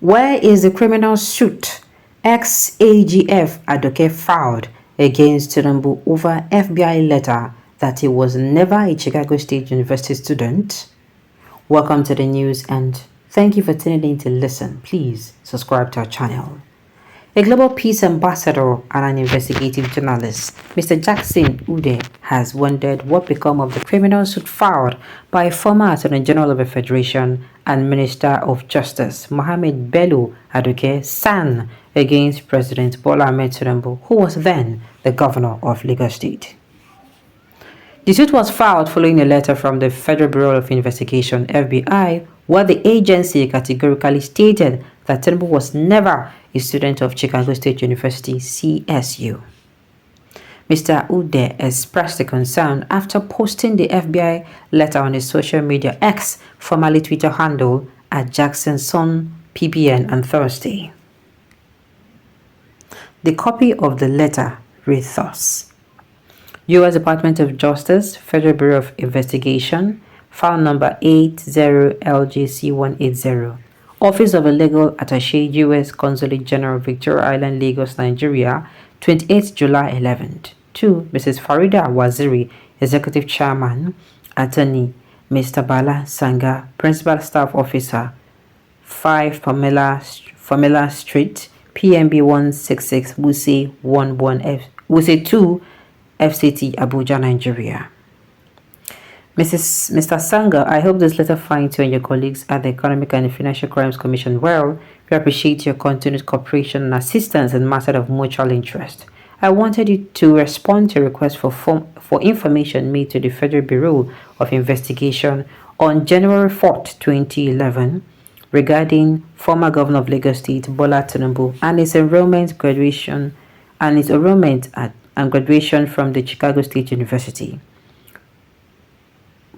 Where is the criminal suit ex-AGF Adoke filed against Tinubu over FBI letter that he was never a Chicago State University student? Welcome to the news and thank you for tuning in to listen. Please subscribe to our channel. A global peace ambassador and an investigative journalist, Mr. Jackson Ude, has wondered what became of the criminal suit filed by former Attorney General of the Federation and Minister of Justice, Mohammed Bello Aduke San, against President Bola Ahmed Tinubu, who was then the governor of Lagos State. The suit was filed following a letter from the Federal Bureau of Investigation, FBI, where the agency categorically stated that Tinubu was never a student of Chicago State University, CSU. Mr. Ude expressed the concern after posting the FBI letter on his social media X, formerly Twitter handle, at Jackson Son PBN on Thursday. The copy of the letter reads thus: U.S. Department of Justice, Federal Bureau of Investigation, file number 80LJC180, Office of a Legal Attaché, U.S. Consulate General, Victoria Island, Lagos, Nigeria, 28 July 11. To Mrs. Farida Waziri, Executive Chairman, Attorney, Mr. Bala Sanga, Principal Staff Officer, 5 Pamela Street, PMB 166, Wuse 2, FCT, Abuja, Nigeria. Mr. Sanga, I hope this letter finds you and your colleagues at the Economic and Financial Crimes Commission well. We appreciate your continued cooperation and assistance in matters of mutual interest. I wanted you to respond to a request for information made to the Federal Bureau of Investigation on January 4, 2011, regarding former Governor of Lagos State, Bola Tinubu, and his enrollment, graduation from the Chicago State University.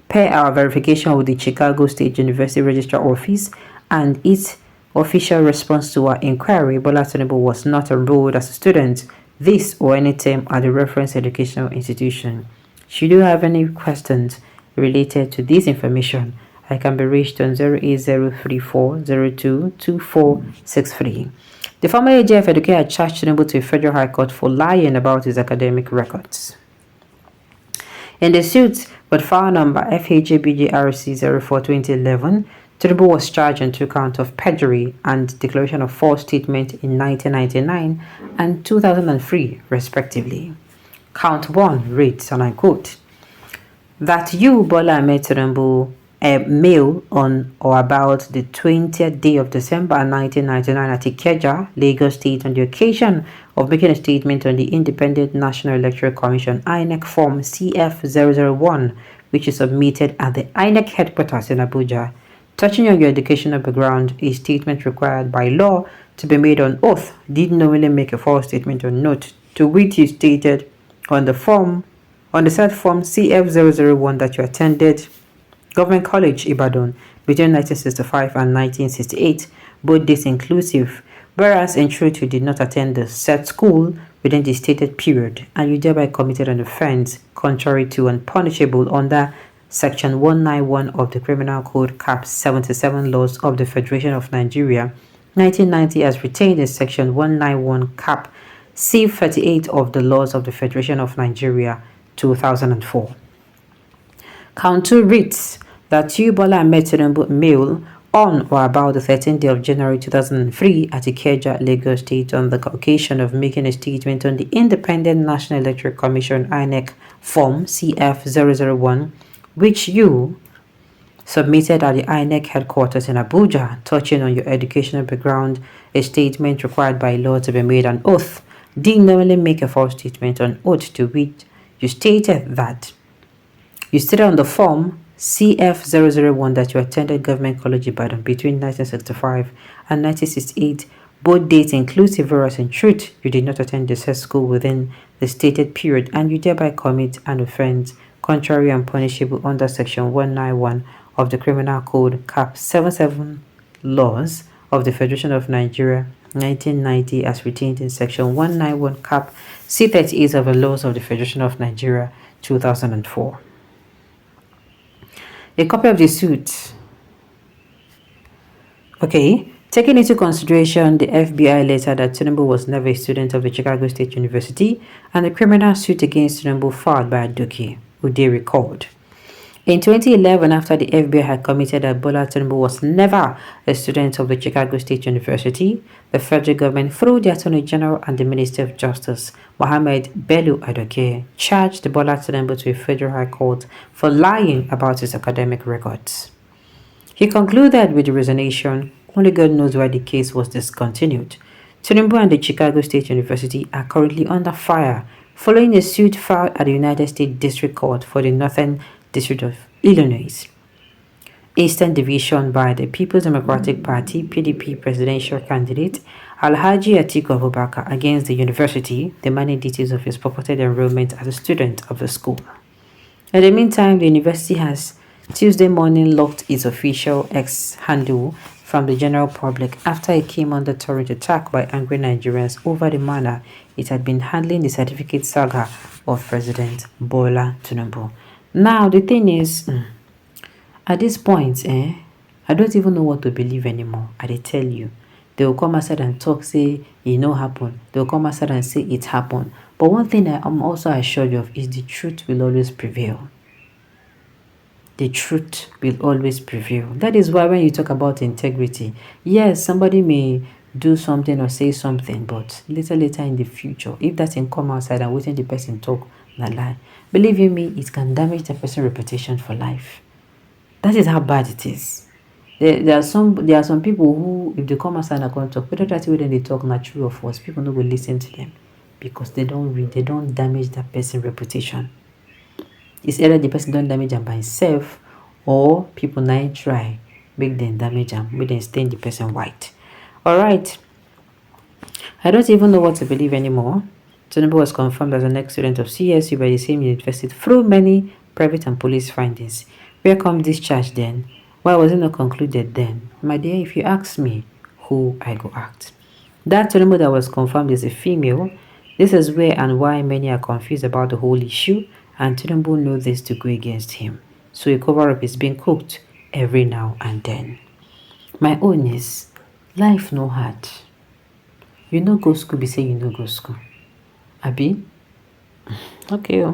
Per our verification with the Chicago State University Registrar Office and its official response to our inquiry, Bola Tinubu was not enrolled as a student this or any term at the reference educational institution. Should you have any questions related to this information, I can be reached on 08034022463. The former AGF educator charged Tinubu to a federal high court for lying about his academic records. In the suit, with file number FHABJRC04-2011, Tinubu was charged on 2 counts of perjury and declaration of false statement in 1999 and 2003, respectively. Count 1 reads, and I quote, that you, Bola Ahmed Tinubu, mail on or about the 20th day of December 1999 at Ikeja, Lagos State, on the occasion of making a statement on the Independent National Electoral Commission INEC form CF001, which is submitted at the INEC headquarters in Abuja, touching on your educational background, a statement required by law to be made on oath, did knowingly make a false statement or note, to which you stated on the said form CF001 that you attended Government College, Ibadan, between 1965 and 1968, both dates inclusive, whereas in truth you did not attend the said school within the stated period, and you thereby committed an offense contrary to and punishable under Section 191 of the Criminal Code Cap 77 laws of the Federation of Nigeria, 1990, as retained in Section 191 Cap C38 of the laws of the Federation of Nigeria, 2004. Count 2 reads that you, Bola Ahmed Tinubu, mail on or about the 13th day of January 2003 at Ikeja, Lagos State, on the occasion of making a statement on the Independent National Electoral Commission INEC form CF001, which you submitted at the INEC headquarters in Abuja, touching on your educational background, a statement required by law to be made on oath, did knowingly make a false statement on oath, to which you stated that you stated on the form CF001 that you attended Government College Ibadan between 1965 and 1968, both dates inclusive, whereas in truth you did not attend the said school within the stated period, and you thereby commit an offense contrary and punishable under Section 191 of the Criminal Code Cap 77 laws of the Federation of Nigeria, 1990, as retained in Section 191 Cap C38 of the laws of the Federation of Nigeria, 2004. A copy of the suit. Okay, Taking into consideration the FBI letter that Tinubu was never a student of the Chicago State University and the criminal suit against Tinubu filed by Adoke, who they recalled. In 2011, after the FBI had committed that Bola Tinubu was never a student of the Chicago State University, the federal government, through the Attorney General and the Minister of Justice, Mohammed Bello Adoke, charged Bola Tinubu to a federal high court for lying about his academic records. He concluded with the resignation, only God knows why the case was discontinued. Tinubu and the Chicago State University are currently under fire following a suit filed at the United States District Court for the Northern District of Illinois Eastern Division by the People's Democratic Party (PDP) presidential candidate Alhaji Atiku Abubakar against the university, demanding details of his purported enrollment as a student of the school. In the meantime, the university has Tuesday morning locked its official X handle from the general public after it came under torrent attack by angry Nigerians over the manner it had been handling the certificate saga of President Bola Tinubu. Now, the thing is, at this point, I don't even know what to believe anymore. I tell you. They will come outside and talk, say it no happen. They will come outside and say it happened. But one thing I am also assured of is the truth will always prevail. The truth will always prevail. That is why when you talk about integrity, yes, somebody may do something or say something, but later in the future, if that thing come outside and waiting the person talk, not lie, believe you me, it can damage the person's reputation for life. That is how bad it is. There are some people who, if they come outside and come talk, whether that way they talk not true or false, people no will listen to them because they don't damage that person's reputation. It's either the person don't damage them by himself or people now try make them damage them, make them stain the person white. Alright. I don't even know what to believe anymore. Tinubu was confirmed as the next student of CSU by the same university through many private and police findings. Where come this charge then? Why was it not concluded then? My dear, if you ask me, who I go act. That Tinubu that was confirmed is a female. This is where and why many are confused about the whole issue, and Tinubu knows this to go against him. So a cover-up is being cooked every now and then. My own is, life no hard. You no go school, be say you no go school. Abi? Okay.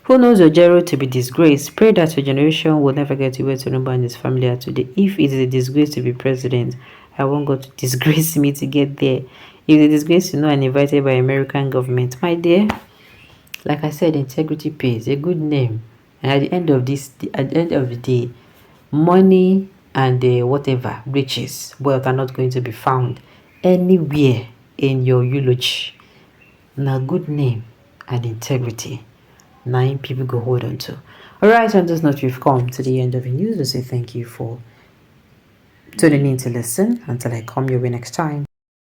Who knows your Ojero to be disgraced? Pray that your generation will never get to where Tinubu and his family are today. If it is a disgrace to be president, I want God to disgrace me to get there. If the disgrace is not invited by American government, my dear, like I said, integrity pays. A good name. And at the end of the day, money and whatever, riches, wealth are not going to be found anywhere in your eulogy. Now, good name and integrity. 9 people go hold on to. Alright, on this note, we've come to the end of the news. We say thank you for tuning in to listen. Until I come your way next time.